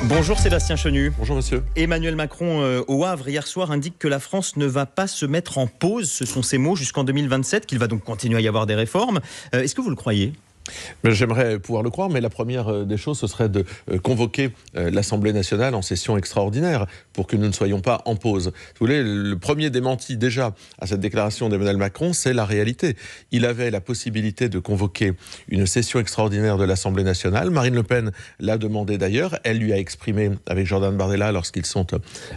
Bonjour Sébastien Chenu. Bonjour monsieur. Emmanuel Macron au Havre hier soir indique que la France ne va pas se mettre en pause, ce sont ses mots, jusqu'en 2027, qu'il va donc continuer à y avoir des réformes. Est-ce que vous le croyez ? J'aimerais pouvoir le croire, mais la première des choses, ce serait de convoquer l'Assemblée nationale en session extraordinaire pour que nous ne soyons pas en pause. Vous voulez, le premier démenti déjà à cette déclaration d'Emmanuel Macron, c'est la réalité. Il avait la possibilité de convoquer une session extraordinaire de l'Assemblée nationale. Marine Le Pen l'a demandé d'ailleurs. Elle lui a exprimé avec Jordan Bardella lorsqu'ils sont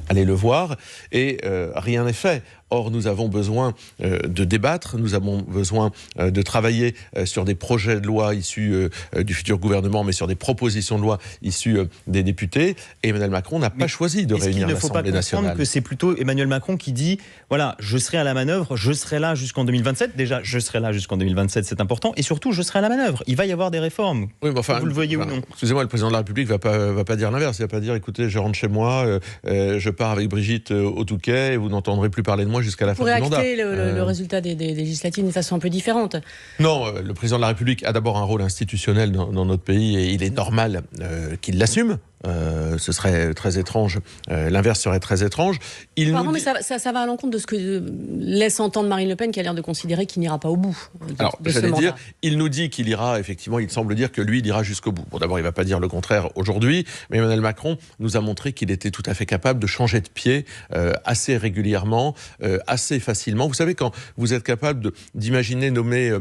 allés le voir. Et rien n'est fait. Or, nous avons besoin de débattre, nous avons besoin de travailler sur des projets de loi issus du futur gouvernement, mais sur des propositions de loi issues des députés. Et Emmanuel Macron n'a pas choisi de réunir l'Assemblée nationale. Il ne faut pas comprendre que c'est plutôt Emmanuel Macron qui dit « Voilà, je serai à la manœuvre, je serai là jusqu'en 2027. » Déjà, je serai là jusqu'en 2027, c'est important. Et surtout, je serai à la manœuvre. Il va y avoir des réformes. Oui, mais enfin, vous le voyez ou non. Excusez-moi, le président de la République va pas dire l'inverse. Il va pas dire « Écoutez, je rentre chez moi, je pars avec Brigitte au Touquet et vous n'entendrez plus parler de moi jusqu'à la fin du mandat. » Pour acter le résultat des législatives d'une façon un peu différente. Non, le président de la République a d'abord un rôle institutionnel dans notre pays et il est normal qu'il l'assume. Ce serait très étrange. L'inverse serait très étrange. Pardon, mais ça va à l'encontre de ce que laisse entendre Marine Le Pen, qui a l'air de considérer qu'il n'ira pas au bout. Alors, j'allais dire, il nous dit qu'il ira, effectivement, il semble dire que lui, il ira jusqu'au bout. Bon, d'abord, il ne va pas dire le contraire aujourd'hui, mais Emmanuel Macron nous a montré qu'il était tout à fait capable de changer de pied assez régulièrement, assez facilement. Vous savez, quand vous êtes capable d'imaginer nommer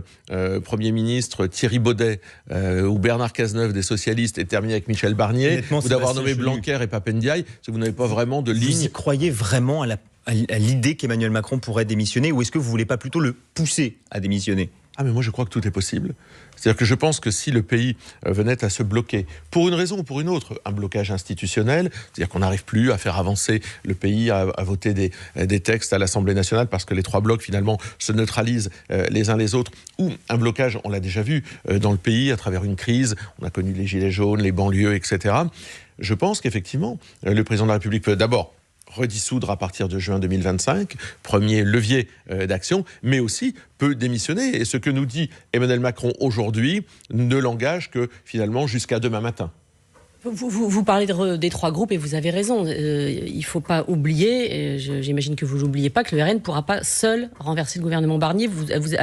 Premier ministre Thierry Baudet ou Bernard Cazeneuve des Socialistes et terminer avec Michel Barnier, d'avoir nommé Blanquer et Pape Ndiaye, si vous n'avez pas vraiment de ligne. Vous y croyez vraiment à l'idée qu'Emmanuel Macron pourrait démissionner, ou est-ce que vous ne voulez pas plutôt le pousser à démissionner ? Ah, mais moi je crois que tout est possible. C'est-à-dire que je pense que si le pays venait à se bloquer, pour une raison ou pour une autre, un blocage institutionnel, c'est-à-dire qu'on n'arrive plus à faire avancer le pays, à voter des textes à l'Assemblée nationale parce que les trois blocs finalement se neutralisent les uns les autres, ou un blocage, on l'a déjà vu dans le pays à travers une crise, on a connu les gilets jaunes, les banlieues, etc. Je pense qu'effectivement, le président de la République peut d'abord redissoudre à partir de juin 2025, premier levier d'action, mais aussi peut démissionner. Et ce que nous dit Emmanuel Macron aujourd'hui ne l'engage que finalement jusqu'à demain matin. Vous parlez des trois groupes et vous avez raison. Il ne faut pas oublier, j'imagine que vous ne l'oubliez pas, que le RN ne pourra pas seul renverser le gouvernement Barnier.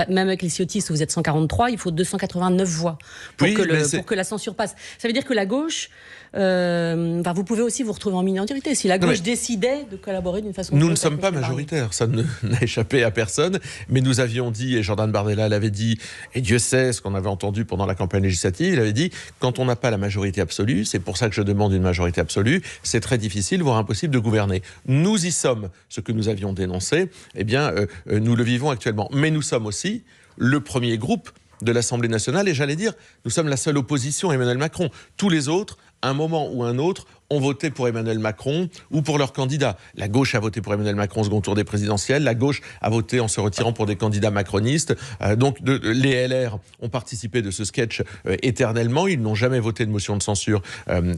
Même avec les ciotistes, vous êtes 143, il faut 289 voix pour que la censure passe. Ça veut dire que la gauche, vous pouvez aussi vous retrouver en minorité. Si la gauche décidait de collaborer d'une façon... Nous ne sommes pas majoritaires, ça n'a échappé à personne, mais nous avions dit, et Jordan Bardella l'avait dit, et Dieu sait ce qu'on avait entendu pendant la campagne législative, il avait dit, quand on n'a pas la majorité absolue, c'est pour ça que je demande une majorité absolue, c'est très difficile, voire impossible de gouverner. Nous y sommes, ce que nous avions dénoncé, eh bien, nous le vivons actuellement. Mais nous sommes aussi le premier groupe de l'Assemblée nationale, et j'allais dire, nous sommes la seule opposition à Emmanuel Macron. Tous les autres, à un moment ou un autre, ont voté pour Emmanuel Macron ou pour leur candidat. La gauche a voté pour Emmanuel Macron au second tour des présidentielles, la gauche a voté en se retirant pour des candidats macronistes. Les LR ont participé de ce sketch éternellement, ils n'ont jamais voté de motion de censure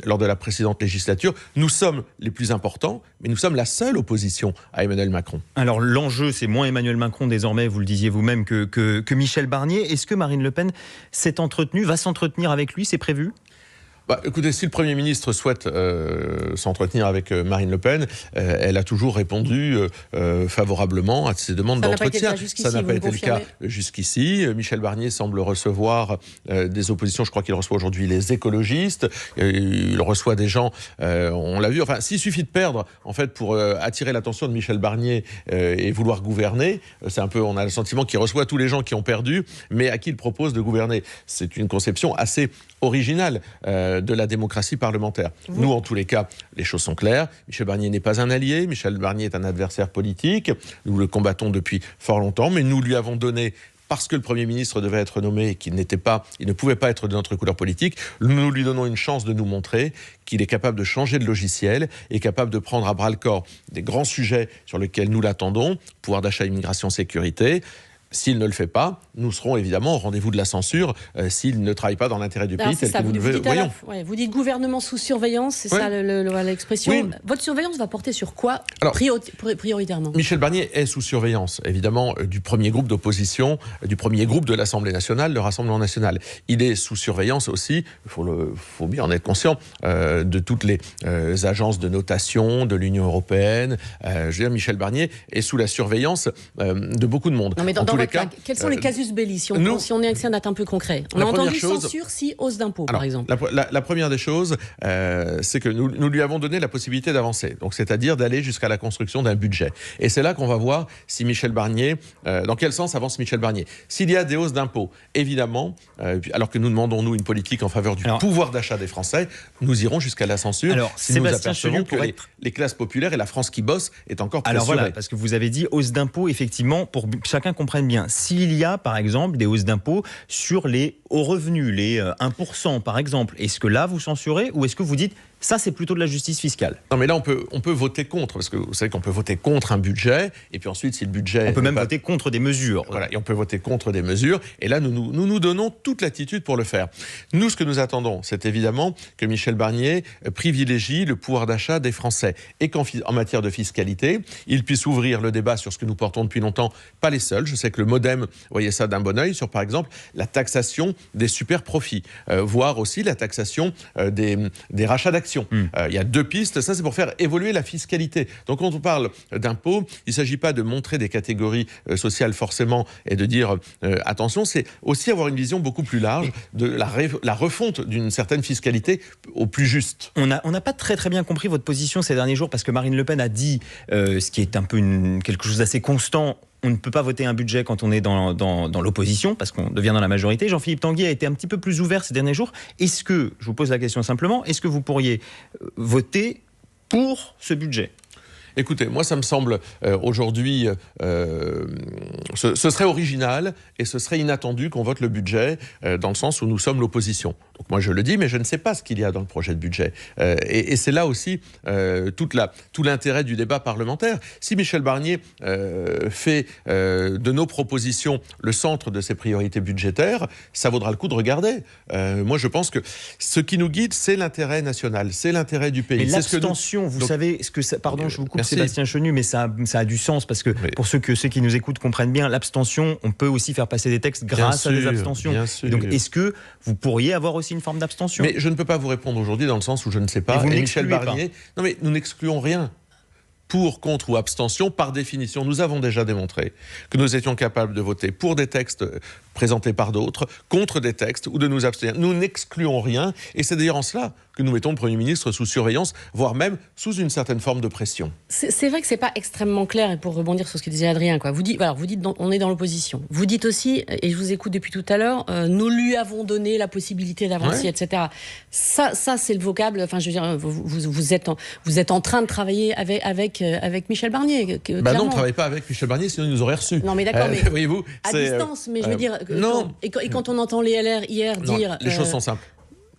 lors de la précédente législature. Nous sommes les plus importants, mais nous sommes la seule opposition à Emmanuel Macron. Alors l'enjeu, c'est moins Emmanuel Macron désormais, vous le disiez vous-même, que Michel Barnier. Est-ce que Marine Le Pen va s'entretenir avec lui, c'est prévu ? Écoutez, si le Premier ministre souhaite s'entretenir avec Marine Le Pen, elle a toujours répondu favorablement à ses demandes d'entretien. Ça n'a pas été le cas jusqu'ici. Michel Barnier semble recevoir des oppositions. Je crois qu'il reçoit aujourd'hui les écologistes. Il reçoit des gens, on l'a vu. Enfin, s'il suffit de perdre, en fait, pour attirer l'attention de Michel Barnier et vouloir gouverner, c'est un peu, on a le sentiment qu'il reçoit tous les gens qui ont perdu, mais à qui il propose de gouverner. C'est une conception assez originale de la démocratie parlementaire. Nous, en tous les cas, les choses sont claires. Michel Barnier n'est pas un allié. Michel Barnier est un adversaire politique. Nous le combattons depuis fort longtemps, mais nous lui avons donné, parce que le Premier ministre devait être nommé et qu'il ne pouvait pas être de notre couleur politique, nous lui donnons une chance de nous montrer qu'il est capable de changer de logiciel et capable de prendre à bras-le-corps des grands sujets sur lesquels nous l'attendons, pouvoir d'achat, immigration, sécurité. S'il ne le fait pas, nous serons évidemment au rendez-vous de la censure s'il ne travaille pas dans l'intérêt du pays tel que nous le voyons. Vous dites gouvernement sous surveillance, c'est ça l'expression. Oui. Votre surveillance va porter sur quoi prioritairement? Michel Barnier est sous surveillance, évidemment, du premier groupe d'opposition, du premier groupe de l'Assemblée nationale, le Rassemblement national. Il est sous surveillance aussi, il faut bien en être conscient, de toutes les agences de notation de l'Union européenne. Je veux dire, Michel Barnier est sous la surveillance de beaucoup de monde. Non, mais quels sont les casus belli, si on est accès à un peu concret? On a entendu censure si hausse d'impôts, par exemple. La première des choses, c'est que nous lui avons donné la possibilité d'avancer, donc c'est-à-dire d'aller jusqu'à la construction d'un budget. Et c'est là qu'on va voir si Michel Barnier, dans quel sens avance Michel Barnier. S'il y a des hausses d'impôts, évidemment, alors que nous demandons, nous, une politique en faveur du pouvoir d'achat des Français, nous irons jusqu'à la censure. Alors, si nous apercevons que les classes populaires et la France qui bosse est encore pressurée. Alors voilà, parce que vous avez dit hausse d'impôts, effectivement, pour que chacun comprenne bien. S'il y a, par exemple, des hausses d'impôts sur les hauts revenus, les 1%, par exemple, est-ce que là, vous censurez ou est-ce que vous dites ça, c'est plutôt de la justice fiscale? Non, mais là, on peut voter contre, parce que vous savez qu'on peut voter contre un budget, et puis ensuite, si le budget... On peut même voter contre des mesures. Voilà, et on peut voter contre des mesures, et là, nous donnons toute l'attitude pour le faire. Nous, ce que nous attendons, c'est évidemment que Michel Barnier privilégie le pouvoir d'achat des Français, et qu'en matière de fiscalité, il puisse ouvrir le débat sur ce que nous portons depuis longtemps, pas les seuls. Je sais que le MoDem voyait ça d'un bon œil, sur, par exemple, la taxation des super profits, voire aussi la taxation des rachats d'actions. Il y a deux pistes, ça c'est pour faire évoluer la fiscalité. Donc quand on parle d'impôts, il ne s'agit pas de montrer des catégories sociales forcément et de dire attention, c'est aussi avoir une vision beaucoup plus large de la refonte d'une certaine fiscalité au plus juste. On n'a pas très bien compris votre position ces derniers jours parce que Marine Le Pen a dit, ce qui est un peu quelque chose d'assez constant, on ne peut pas voter un budget quand on est dans l'opposition, parce qu'on devient dans la majorité. Jean-Philippe Tanguy a été un petit peu plus ouvert ces derniers jours. Est-ce que, je vous pose la question simplement, est-ce que vous pourriez voter pour ce budget ? Écoutez, moi ça me semble aujourd'hui, ce serait original et ce serait inattendu qu'on vote le budget dans le sens où nous sommes l'opposition. Donc moi je le dis, mais je ne sais pas ce qu'il y a dans le projet de budget. Et c'est là aussi tout l'intérêt du débat parlementaire. Si Michel Barnier fait de nos propositions le centre de ses priorités budgétaires, ça vaudra le coup de regarder. Moi je pense que ce qui nous guide, c'est l'intérêt national, c'est l'intérêt du pays. Mais l'abstention, vous savez, pardon, je vous coupe. Sébastien Chenu, mais ça a du sens parce que pour ceux qui nous écoutent comprennent bien, l'abstention, on peut aussi faire passer des textes grâce à des abstentions. Et donc, est-ce que vous pourriez avoir aussi une forme d'abstention ? Mais je ne peux pas vous répondre aujourd'hui dans le sens où je ne sais pas. Et Michel Barnier, non mais nous n'excluons rien. Pour, contre ou abstention, par définition, nous avons déjà démontré que nous étions capables de voter pour des textes présentés par d'autres, contre des textes ou de nous abstenir. Nous n'excluons rien et c'est d'ailleurs en cela que nous mettons le Premier ministre sous surveillance, voire même sous une certaine forme de pression. C'est vrai que c'est pas extrêmement clair, et pour rebondir sur ce que disait Adrien, vous dites on est dans l'opposition. Vous dites aussi, et je vous écoute depuis tout à l'heure, nous lui avons donné la possibilité d'avancer, etc. Ça c'est le vocable. Enfin, je veux dire, vous êtes en train de travailler avec Michel Barnier. Non, on ne travaille pas avec Michel Barnier, sinon il nous aurait reçus. Non, mais d'accord, mais voyez-vous, à distance. Mais je veux dire, quand on entend les LR hier dire, les choses sont simples.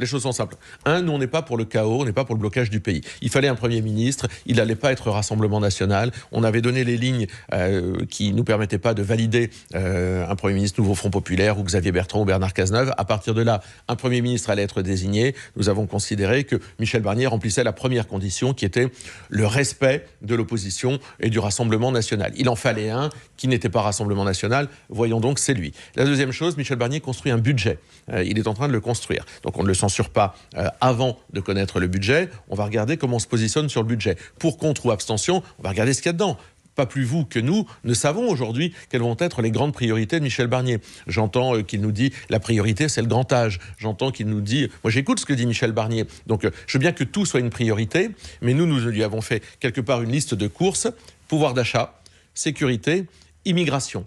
Les choses sont simples. Nous, on n'est pas pour le chaos, on n'est pas pour le blocage du pays. Il fallait un Premier ministre, il n'allait pas être Rassemblement national. On avait donné les lignes qui ne nous permettaient pas de valider un Premier ministre Nouveau Front Populaire ou Xavier Bertrand ou Bernard Cazeneuve. À partir de là, un Premier ministre allait être désigné. Nous avons considéré que Michel Barnier remplissait la première condition qui était le respect de l'opposition et du Rassemblement national. Il en fallait un qui n'était pas Rassemblement national. Voyons donc, c'est lui. La deuxième chose, Michel Barnier construit un budget. Il est en train de le construire. Donc on ne le censure pas avant de connaître le budget. On va regarder comment on se positionne sur le budget. Pour, contre ou abstention, on va regarder ce qu'il y a dedans. Pas plus vous que nous ne savons aujourd'hui quelles vont être les grandes priorités de Michel Barnier. J'entends qu'il nous dit la priorité c'est le grand âge. J'entends qu'il nous dit, moi j'écoute ce que dit Michel Barnier. Donc je veux bien que tout soit une priorité, mais nous lui avons fait quelque part une liste de courses, pouvoir d'achat, sécurité, immigration.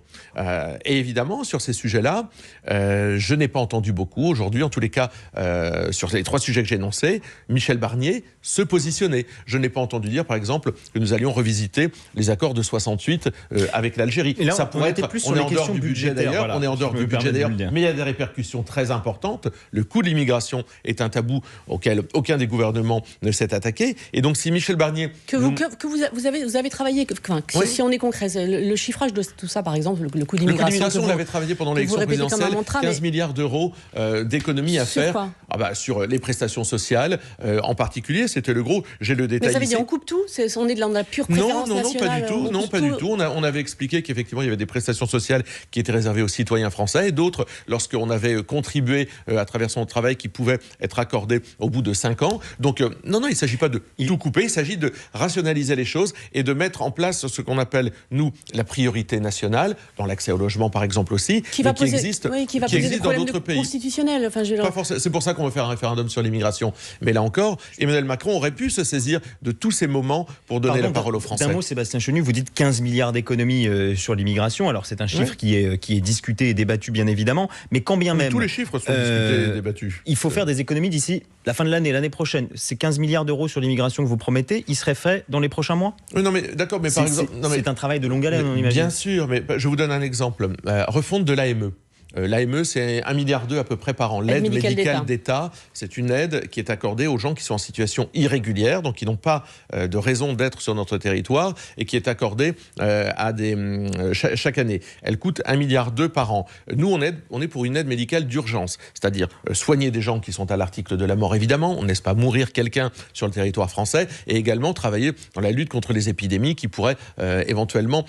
Et évidemment, sur ces sujets-là, je n'ai pas entendu beaucoup aujourd'hui, en tous les cas, sur les trois sujets que j'ai énoncés, Michel Barnier se positionner. Je n'ai pas entendu dire, par exemple, que nous allions revisiter les accords de 68 avec l'Algérie. Et là, ça pourrait être plus sur les questions budgétaires. Voilà, on est en dehors du budget d'ailleurs, mais il y a des répercussions très importantes. Le coût de l'immigration est un tabou auquel aucun des gouvernements ne s'est attaqué. Et donc, si Michel Barnier... Vous avez travaillé, si on est concret, le chiffrage de tout ça, par exemple, le coût d'immigration. Le coût d'immigration, on l'avait travaillé pendant l'élection présidentielle, 15 milliards d'euros d'économies à faire sur les prestations sociales. En particulier, c'était le gros. J'ai le détail. Mais ça veut dire on coupe tout? On est dans la pure préférence nationale? Non, pas du tout. On avait expliqué qu'effectivement, il y avait des prestations sociales qui étaient réservées aux citoyens français et d'autres, lorsqu'on avait contribué à travers son travail, qui pouvaient être accordées au bout de 5 ans. Donc, non, il ne s'agit pas de tout couper. Il s'agit de rationaliser les choses et de mettre en place ce qu'on appelle, nous, la priorité nationale, dans l'accès au logement, par exemple aussi, qui existe dans d'autres pays. Constitutionnel. C'est pour ça qu'on veut faire un référendum sur l'immigration. Mais là encore, Emmanuel Macron aurait pu se saisir de tous ces moments pour donner la parole aux Français. D'un mot, Sébastien Chenu, vous dites 15 milliards d'économies sur l'immigration. Alors, c'est un chiffre qui est discuté et débattu, bien évidemment. Mais quand bien même... Tous les chiffres sont discutés et débattus. Il faut faire des économies d'ici la fin de l'année prochaine. Ces 15 milliards d'euros sur l'immigration que vous promettez, ils seraient faits dans les prochains mois? Oui, non, mais d'accord, mais par exemple... C'est un travail de longue haleine, on imagine. Bien sûr, mais je vous donne un exemple. Refonte de l'AME. L'AME, c'est 1,2 milliard à peu près par an. L'aide médicale d'État, c'est une aide qui est accordée aux gens qui sont en situation irrégulière, donc qui n'ont pas de raison d'être sur notre territoire, et qui est accordée chaque année. Elle coûte 1,2 milliard par an. Nous, on est pour une aide médicale d'urgence, c'est-à-dire soigner des gens qui sont à l'article de la mort, évidemment, on ne laisse pas mourir quelqu'un sur le territoire français, et également travailler dans la lutte contre les épidémies qui pourraient éventuellement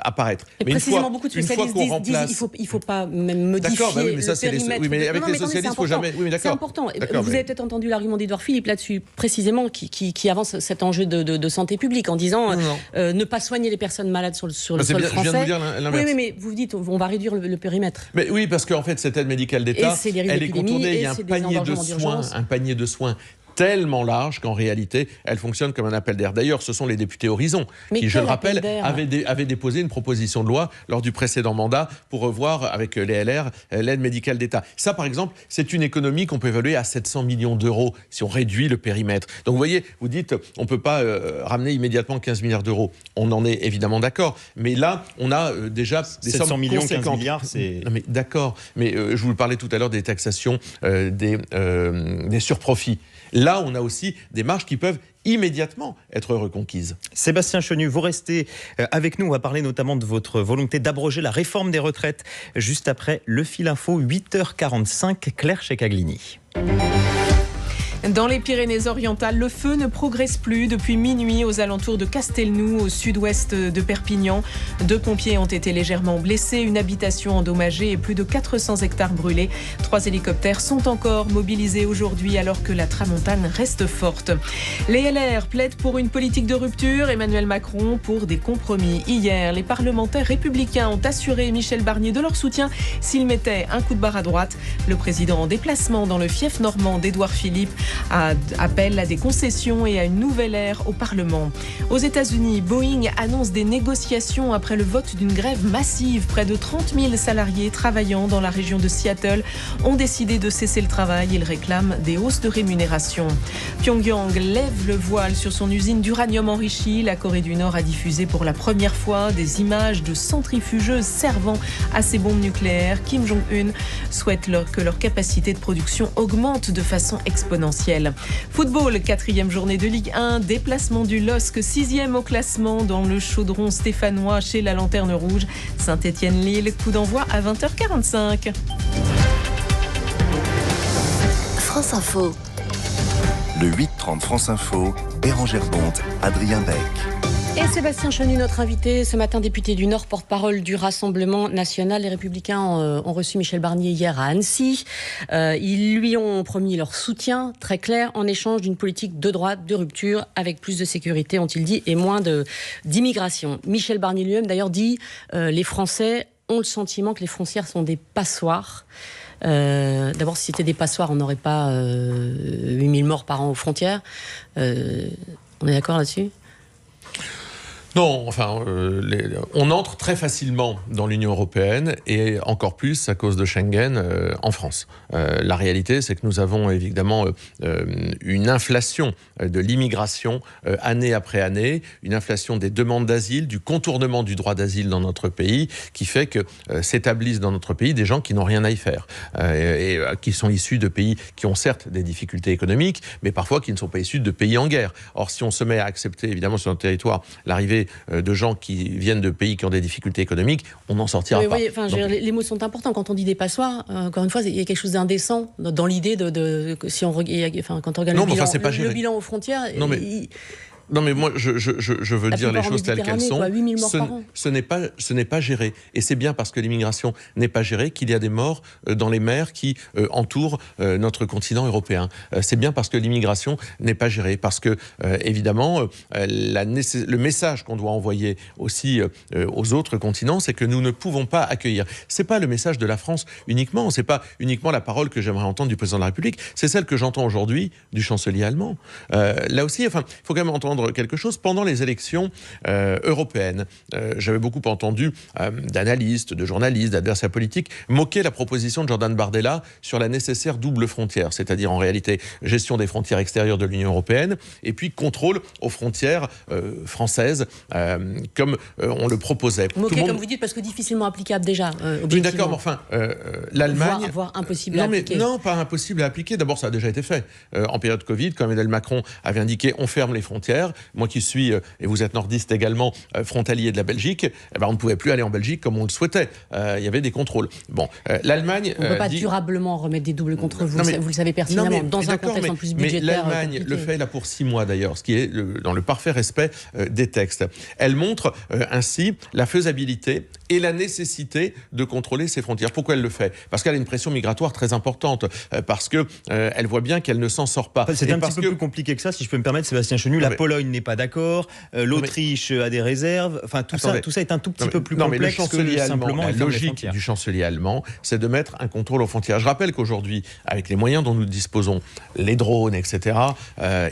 apparaître. Et mais précisément, beaucoup de spécialistes disent il ne faut pas même modifier le périmètre. Oui, mais avec les socialistes, il ne faut jamais... Oui, mais c'est important. Vous avez peut-être entendu l'argument d'Édouard Philippe là-dessus, précisément, qui avance cet enjeu de santé publique en disant ne pas soigner les personnes malades sur le sol français. Je viens de vous dire l'inverse. Oui, mais vous dites on va réduire le périmètre. Mais oui, parce qu'en fait, cette aide médicale d'État, elle est contournée. Il y a un panier de soins tellement large qu'en réalité, elle fonctionne comme un appel d'air. D'ailleurs, ce sont les députés Horizon qui, je le rappelle, avaient déposé une proposition de loi lors du précédent mandat pour revoir avec les LR l'aide médicale d'État. Ça, par exemple, c'est une économie qu'on peut évaluer à 700 millions d'euros si on réduit le périmètre. Donc, vous voyez, vous dites, on ne peut pas ramener immédiatement 15 milliards d'euros. On en est évidemment d'accord. Mais là, on a déjà des 700 sommes millions, conséquentes. 15 milliards, c'est... Non, mais d'accord. Mais je vous parlais tout à l'heure des taxations des surprofits. Là, on a aussi des marges qui peuvent immédiatement être reconquises. Sébastien Chenu, vous restez avec nous. On va parler notamment de votre volonté d'abroger la réforme des retraites juste après le fil info, 8h45, Claire Checaglini. Dans les Pyrénées-Orientales, le feu ne progresse plus depuis minuit aux alentours de Castelnou, au sud-ouest de Perpignan. 2 pompiers ont été légèrement blessés, une habitation endommagée et plus de 400 hectares brûlés. 3 hélicoptères sont encore mobilisés aujourd'hui alors que la tramontane reste forte. Les LR plaident pour une politique de rupture, Emmanuel Macron pour des compromis. Hier, les parlementaires républicains ont assuré Michel Barnier de leur soutien s'il mettait un coup de barre à droite. Le président en déplacement dans le fief normand d'Édouard Philippe appelle à des concessions et à une nouvelle ère au Parlement. Aux États-Unis, Boeing annonce des négociations après le vote d'une grève massive. Près de 30 000 salariés travaillant dans la région de Seattle ont décidé de cesser le travail. Ils réclament des hausses de rémunération. Pyongyang lève le voile sur son usine d'uranium enrichi. La Corée du Nord a diffusé pour la première fois des images de centrifugeuses servant à ses bombes nucléaires. Kim Jong-un souhaite que leur capacité de production augmente de façon exponentielle. Football, 4e journée de Ligue 1, déplacement du LOSC, 6e au classement dans le chaudron stéphanois chez la Lanterne Rouge. Saint-Étienne-Lille, coup d'envoi à 20h45. France Info. Le 8h30 France Info, Bérangère Bonte, Adrien Beck. Et Sébastien Chenu, notre invité, ce matin député du Nord, porte-parole du Rassemblement National. Les Républicains ont reçu Michel Barnier hier à Annecy. Ils lui ont promis leur soutien très clair en échange d'une politique de droite, de rupture, avec plus de sécurité, ont-ils dit, et moins d'immigration. Michel Barnier lui-même d'ailleurs dit les Français ont le sentiment que les frontières sont des passoires. D'abord, si c'était des passoires, on n'aurait pas 8000 morts par an aux frontières. On est d'accord là-dessus ? Non, enfin, on entre très facilement dans l'Union européenne et encore plus à cause de Schengen en France. La réalité, c'est que nous avons évidemment une inflation de l'immigration année après année, une inflation des demandes d'asile, du contournement du droit d'asile dans notre pays, qui fait que s'établissent dans notre pays des gens qui n'ont rien à y faire et qui sont issus de pays qui ont certes des difficultés économiques, mais parfois qui ne sont pas issus de pays en guerre. Or, si on se met à accepter évidemment sur notre territoire l'arrivée quantité de gens qui viennent de pays qui ont des difficultés économiques, on n'en sortira pas. Oui, enfin, les mots sont importants. Quand on dit des passoires, encore une fois, il y a quelque chose d'indécent dans l'idée de si on quand on regarde le bilan aux frontières. Non, mais moi, je veux dire les choses telles qu'elles sont. 8 000 morts par an. Ce n'est pas géré. Et c'est bien parce que l'immigration n'est pas gérée qu'il y a des morts dans les mers qui entourent notre continent européen. C'est bien parce que l'immigration n'est pas gérée. Parce que, évidemment, le message qu'on doit envoyer aussi aux autres continents, c'est que nous ne pouvons pas accueillir. C'est pas le message de la France uniquement. C'est pas uniquement la parole que j'aimerais entendre du président de la République. C'est celle que j'entends aujourd'hui du chancelier allemand. Là aussi, il faut quand même entendre quelque chose. Pendant les élections européennes, j'avais beaucoup entendu d'analystes, de journalistes, d'adversaires politiques moquer la proposition de Jordan Bardella sur la nécessaire double frontière, c'est-à-dire en réalité gestion des frontières extérieures de l'Union européenne et puis contrôle aux frontières françaises comme on le proposait. Moquer, comme vous dites, parce que difficilement applicable déjà. Oui, d'accord, mais enfin, l'Allemagne... Voire impossible à appliquer. Non, pas impossible à appliquer. D'abord, ça a déjà été fait. En période Covid, quand Emmanuel Macron avait indiqué on ferme les frontières. Moi qui suis, et vous êtes nordiste également, frontalier de la Belgique, on ne pouvait plus aller en Belgique comme on le souhaitait. Il y avait des contrôles. Bon, l'Allemagne... On ne peut pas durablement remettre des doubles contrôles, vous le savez pertinemment, dans un contexte en plus budgétaire. Mais l'Allemagne le fait là pour 6 mois d'ailleurs, ce qui est dans le parfait respect des textes. Elle montre ainsi la faisabilité et la nécessité de contrôler ses frontières. Pourquoi elle le fait? Parce qu'elle a une pression migratoire très importante, parce qu'elle voit bien qu'elle ne s'en sort pas. C'est un petit peu plus compliqué que ça, si je peux me permettre, Sébastien Chenu. La Pologne n'est pas d'accord, l'Autriche a des réserves, enfin tout ça est un tout petit peu plus complexe que simplement la logique du chancelier allemand, c'est de mettre un contrôle aux frontières. Je rappelle qu'aujourd'hui, avec les moyens dont nous disposons, les drones, etc.,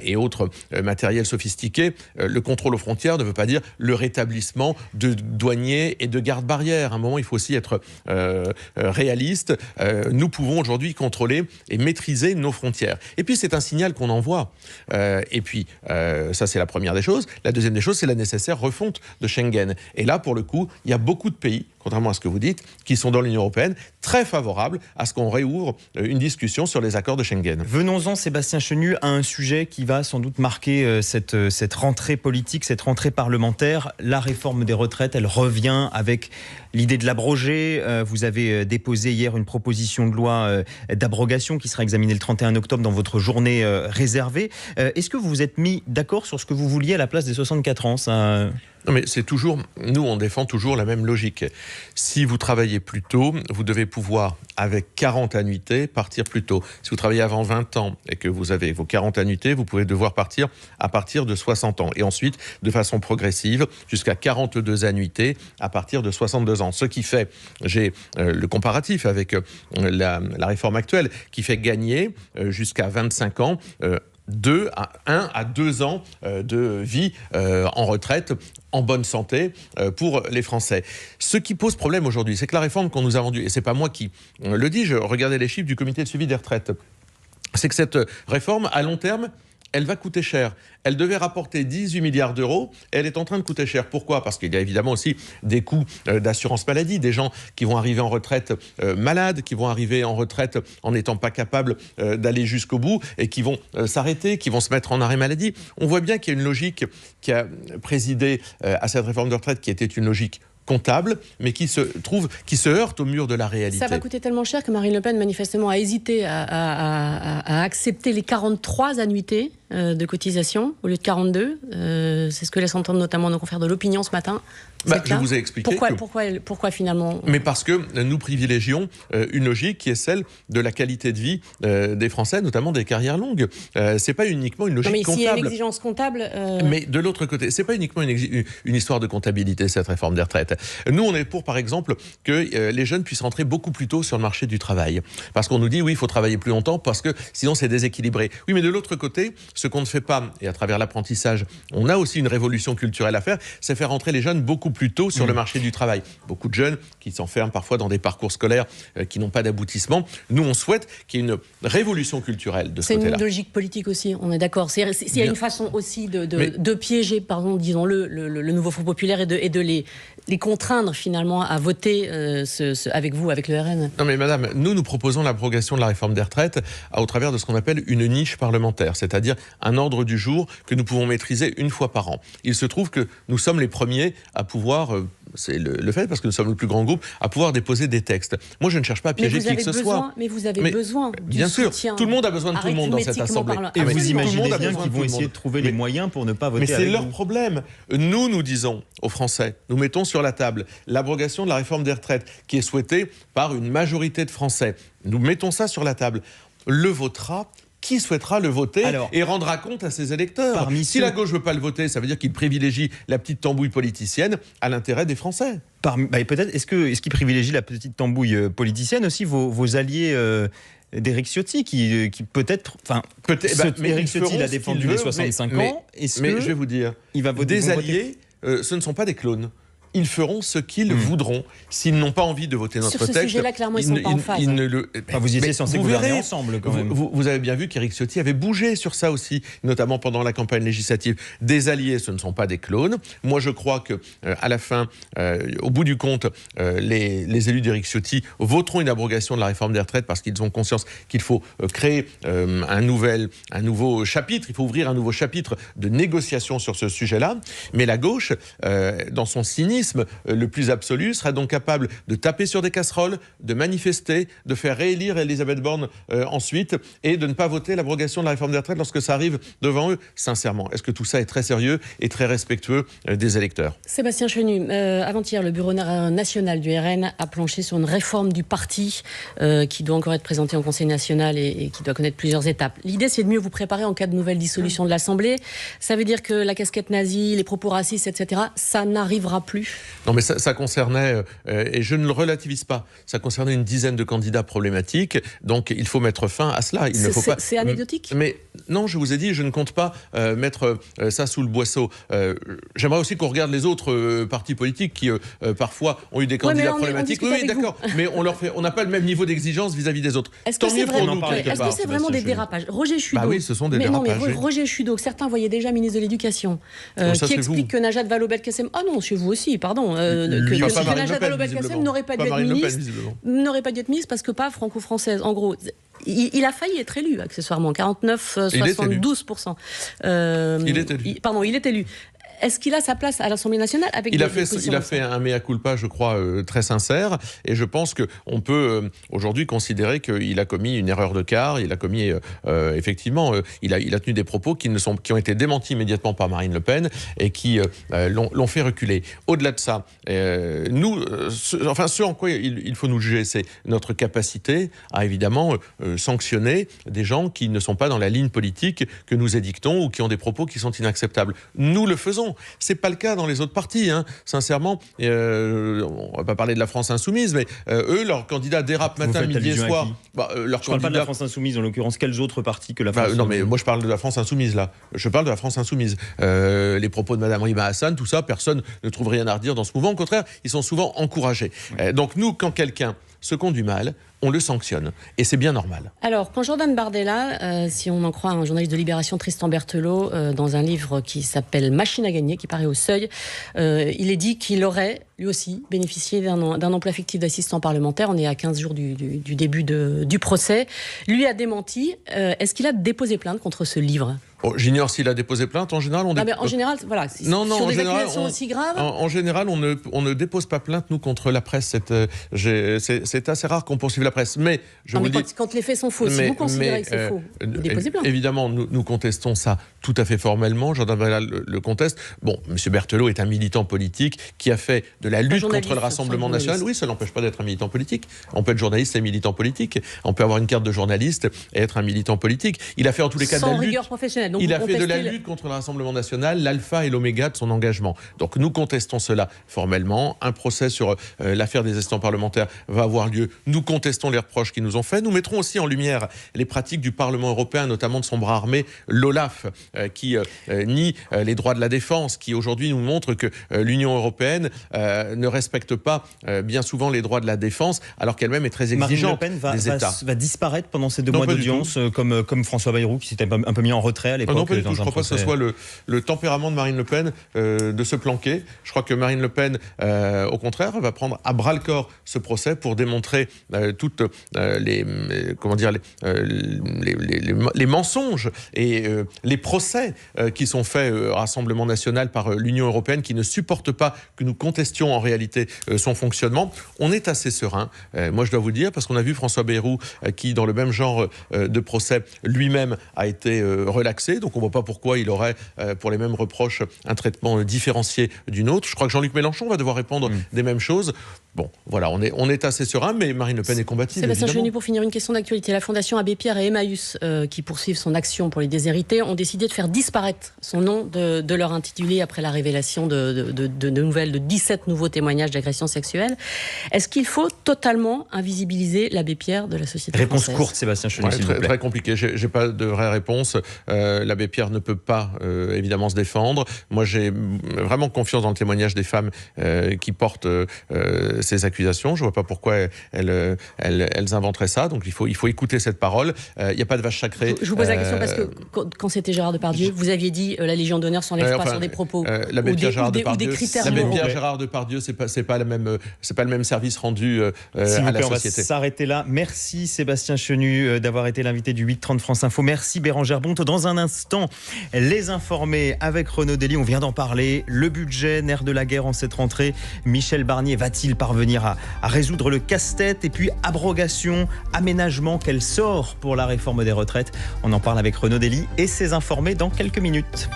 et autres matériels sophistiqués, le contrôle aux frontières ne veut pas dire le rétablissement de douaniers et de gardes-barrières. À un moment, il faut aussi être réaliste. Nous pouvons aujourd'hui contrôler et maîtriser nos frontières. Et puis, c'est un signal qu'on envoie. Et puis, ça, c'est la première des choses. La deuxième des choses, c'est la nécessaire refonte de Schengen. Et là, pour le coup, il y a beaucoup de pays, contrairement à ce que vous dites, qui sont dans l'Union européenne, très favorables à ce qu'on réouvre une discussion sur les accords de Schengen. Venons-en, Sébastien Chenu, à un sujet qui va sans doute marquer cette rentrée politique, cette rentrée parlementaire. La réforme des retraites, elle revient avec l'idée de l'abroger. Vous avez déposé hier une proposition de loi d'abrogation qui sera examinée le 31 octobre dans votre journée réservée. Est-ce que vous vous êtes mis d'accord sur ce que vous vouliez à la place des 64 ans Non, mais c'est toujours, nous on défend toujours la même logique. Si vous travaillez plus tôt, vous devez pouvoir, avec 40 annuités, partir plus tôt. Si vous travaillez avant 20 ans et que vous avez vos 40 annuités, vous pouvez devoir partir à partir de 60 ans. Et ensuite, de façon progressive, jusqu'à 42 annuités à partir de 62 ans. Ce qui fait, j'ai le comparatif avec la réforme actuelle, qui fait gagner jusqu'à 25 ans 1 à 2 ans de vie en retraite en bonne santé pour les Français. Ce qui pose problème aujourd'hui, c'est que la réforme qu'on nous a vendue, et c'est pas moi qui le dis, je regardais les chiffres du comité de suivi des retraites, c'est que cette réforme, à long terme, elle va coûter cher. Elle devait rapporter 18 milliards d'euros, et elle est en train de coûter cher. Pourquoi? Parce qu'il y a évidemment aussi des coûts d'assurance maladie, des gens qui vont arriver en retraite malades, qui vont arriver en retraite en n'étant pas capables d'aller jusqu'au bout, et qui vont s'arrêter, qui vont se mettre en arrêt maladie. On voit bien qu'il y a une logique qui a présidé à cette réforme de retraite, qui était une logique comptable, mais qui se heurte au mur de la réalité. Ça va coûter tellement cher que Marine Le Pen, manifestement, a hésité à accepter les 43 annuités de cotisation au lieu de 42. C'est ce que laissent entendre notamment nos confrères de l'Opinion ce matin. Je vous ai expliqué. Pourquoi finalement Mais parce que nous privilégions une logique qui est celle de la qualité de vie des Français, notamment des carrières longues. C'est pas uniquement une logique comptable. Mais s'il y a une exigence comptable... Mais de l'autre côté, c'est pas uniquement une histoire de comptabilité, cette réforme des retraites. Nous, on est pour, par exemple, que les jeunes puissent rentrer beaucoup plus tôt sur le marché du travail. Parce qu'on nous dit, oui, il faut travailler plus longtemps, parce que sinon c'est déséquilibré. Oui, mais de l'autre côté, ce qu'on ne fait pas, et à travers l'apprentissage, on a aussi une révolution culturelle à faire, c'est faire rentrer les jeunes beaucoup plus tôt sur le marché du travail. Beaucoup de jeunes qui s'enferment parfois dans des parcours scolaires qui n'ont pas d'aboutissement. Nous, on souhaite qu'il y ait une révolution culturelle de ce côté-là. C'est une logique politique aussi, on est d'accord. Il y a une façon aussi de piéger, pardon, disons-le, le nouveau Front populaire et de les contraindre finalement à voter avec vous, avec le RN. Non mais madame, nous proposons l'abrogation de la réforme des retraites au travers de ce qu'on appelle une niche parlementaire, c'est-à-dire un ordre du jour que nous pouvons maîtriser une fois par an. Il se trouve que nous sommes les premiers à pouvoir... c'est le fait, parce que nous sommes le plus grand groupe, à pouvoir déposer des textes. Moi, je ne cherche pas à piéger qui que ce soit. Mais vous avez besoin du bien sûr, soutien. tout le monde a besoin de tout le monde dans cette assemblée. Et vous imaginez bien qu'ils vont essayer de trouver les moyens pour ne pas voter avec vous. Mais c'est leur problème. Nous disons aux Français, nous mettons sur la table l'abrogation de la réforme des retraites, qui est souhaitée par une majorité de Français. Nous mettons ça sur la table. Le votera qui souhaitera le voter et rendra compte à ses électeurs. Si la gauche ne veut pas le voter, ça veut dire qu'il privilégie la petite tambouille politicienne à l'intérêt des Français. Peut-être, est-ce qu'il privilégie la petite tambouille politicienne aussi, vos alliés d'Éric Ciotti, qui peut-être... Éric Ciotti l'a défendu les 65 ans. Mais je vais vous dire, des alliés, ce ne sont pas des clones. Ils feront ce qu'ils voudront. S'ils n'ont pas envie de voter notre texte... Sur ce sujet-là, clairement, ils ne sont pas en phase. Vous étiez censé gouverner ensemble, quand même. Vous avez bien vu qu'Éric Ciotti avait bougé sur ça aussi, notamment pendant la campagne législative. Des alliés, ce ne sont pas des clones. Moi, je crois qu'à la fin, au bout du compte, les élus d'Éric Ciotti voteront une abrogation de la réforme des retraites parce qu'ils ont conscience qu'il faut créer un nouveau chapitre. Il faut ouvrir un nouveau chapitre de négociation sur ce sujet-là. Mais la gauche, dans son cynisme le plus absolu, sera donc capable de taper sur des casseroles, de manifester, de faire réélire Elisabeth Borne ensuite et de ne pas voter l'abrogation de la réforme des retraites lorsque ça arrive devant eux. Sincèrement, est-ce que tout ça est très sérieux et très respectueux des électeurs? Sébastien Chenu, avant-hier, le bureau national du RN a planché sur une réforme du parti qui doit encore être présentée au Conseil national et qui doit connaître plusieurs étapes. L'idée, c'est de mieux vous préparer en cas de nouvelle dissolution de l'Assemblée. Ça veut dire que la casquette nazie, les propos racistes, etc., ça n'arrivera plus. Non, mais ça concernait, et je ne le relativise pas, ça concernait une dizaine de candidats problématiques, donc il faut mettre fin à cela. C'est anecdotique. Mais non, je vous ai dit, je ne compte pas mettre ça sous le boisseau. J'aimerais aussi qu'on regarde les autres partis politiques qui, parfois, ont eu des candidats problématiques. Oui, d'accord, mais on n'a pas le même niveau d'exigence vis-à-vis des autres. Tant mieux pour nous, quelque part. Est-ce que c'est vraiment des dérapages? Roger Chudeau. Bah oui, ce sont des dérapages. Non, mais Roger Chudeau, que certains voyaient déjà ministre de l'Éducation, qui explique que Najat Vallaud-Belkacem... Ah non, chez vous aussi, pardon. Que Najat Vallaud-Belkacem n'aurait pas dû être ministre parce que pas franco-française. En gros, il a failli être élu, accessoirement. 49,72%. Il est élu. Est-ce qu'il a sa place à l'Assemblée nationale avec Il a fait un mea culpa, je crois, très sincère. Et je pense qu'on peut aujourd'hui considérer qu'il a commis une erreur de quart. Il a commis, effectivement, il a tenu des propos qui ont été démentis immédiatement par Marine Le Pen et qui l'ont fait reculer. Au-delà de ça, ce en quoi il faut nous juger, c'est notre capacité à évidemment sanctionner des gens qui ne sont pas dans la ligne politique que nous édictons ou qui ont des propos qui sont inacceptables. Nous le faisons. C'est pas le cas dans les autres partis, hein. Sincèrement. On va pas parler de la France Insoumise, mais eux, leurs candidats dérapent matin, midi et soir. Je parle pas de la France Insoumise, en l'occurrence. Quels autres partis que la France Insoumise? Non, mais moi je parle de la France Insoumise, là. Je parle de la France Insoumise. Les propos de Mme Rima Hassan, tout ça, personne ne trouve rien à redire dans ce mouvement. Au contraire, ils sont souvent encouragés. Donc nous, quand quelqu'un se conduit mal, on le sanctionne. Et c'est bien normal. Alors, quand Jordan Bardella, si on en croit un journaliste de Libération, Tristan Berthelot, dans un livre qui s'appelle Machine à gagner, qui paraît au Seuil, il est dit qu'il aurait, lui aussi, bénéficié d'un emploi fictif d'assistant parlementaire. On est à 15 jours du début du procès. Lui a démenti. Est-ce qu'il a déposé plainte contre ce livre ? J'ignore s'il a déposé plainte. En général, en général, voilà. Sur des accusations aussi graves. En général, on ne dépose pas plainte, nous, contre la presse. C'est assez rare qu'on poursuive la presse. Mais quand les faits sont faux, si vous considérez que c'est faux, vous déposez plainte. Évidemment, nous contestons ça tout à fait formellement. Jordan Bardella le conteste. Bon, M. Berthelot est un militant politique qui a fait de la lutte contre le Rassemblement national. Oui, ça n'empêche pas d'être un militant politique. On peut être journaliste et militant politique. On peut avoir une carte de journaliste et être un militant politique. Il a fait en tous les cas de la lutte. Sans rigueur professionnelle. Donc il a fait de la lutte contre le Rassemblement national l'alpha et l'oméga de son engagement. Donc nous contestons cela formellement. Un procès sur l'affaire des assistants parlementaires va avoir lieu. Nous contestons les reproches qu'ils nous ont faits. Nous mettrons aussi en lumière les pratiques du Parlement européen, notamment de son bras armé, l'OLAF, qui nie les droits de la défense, qui aujourd'hui nous montre que l'Union européenne ne respecte pas bien souvent les droits de la défense, alors qu'elle-même est très exigeante des États. Va disparaître pendant ces 2 mois d'audience, comme François Bayrou, qui s'était un peu mis en retrait à l'époque. Non, pas du tout. Je ne crois pas que ce soit le tempérament de Marine Le Pen de se planquer. Je crois que Marine Le Pen, au contraire, va prendre à bras-le-corps ce procès pour démontrer toute toutes les mensonges et les procès qui sont faits au Rassemblement national par l'Union européenne, qui ne supporte pas que nous contestions en réalité son fonctionnement, on est assez serein. Moi, je dois vous dire, parce qu'on a vu François Bayrou, qui, dans le même genre de procès, lui-même a été relaxé. Donc, on ne voit pas pourquoi il aurait, pour les mêmes reproches, un traitement différencié d'une autre. Je crois que Jean-Luc Mélenchon va devoir répondre des mêmes choses. Bon, voilà, on est assez serein, mais Marine Le Pen est combative. Sébastien Chenu, pour finir, une question d'actualité. La Fondation Abbé Pierre et Emmaüs, qui poursuivent son action pour les déshérités, ont décidé de faire disparaître son nom de leur intitulé après la révélation de nouvelles, de 17 nouveaux témoignages d'agressions sexuelles. Est-ce qu'il faut totalement invisibiliser l'Abbé Pierre de la société française ? Réponse courte, Sébastien Chenu, s'il vous plaît. Très compliqué. J'ai pas de vraie réponse. L'Abbé Pierre ne peut pas, évidemment, se défendre. Moi, j'ai vraiment confiance dans le témoignage des femmes qui portent ces accusations. Je ne vois pas pourquoi elles inventeraient ça. Donc, il faut écouter cette parole. Il n'y a pas de vache sacrée. Je vous pose la question parce que quand c'était Gérard Depardieu, vous aviez dit la Légion d'honneur s'enlève pas sur des propos l'abbé Pierre Gérard Depardieu, ou des critères l'abbé moraux. Pierre Gérard Depardieu, c'est pas le même service rendu à la société. On va s'arrêter là. Merci Sébastien Chenu d'avoir été l'invité du 8-30 France Info. Merci Bérangère Bonte. Dans un instant, les informés avec Renaud Dely. On vient d'en parler. Le budget, nerf de la guerre en cette rentrée. Michel Barnier va-t-il parvenir à résoudre le casse-tête? Et puis abrogation, aménagement, quel sort pour la réforme des retraites? On en parle avec Renaud Dely et ses informés dans quelques minutes.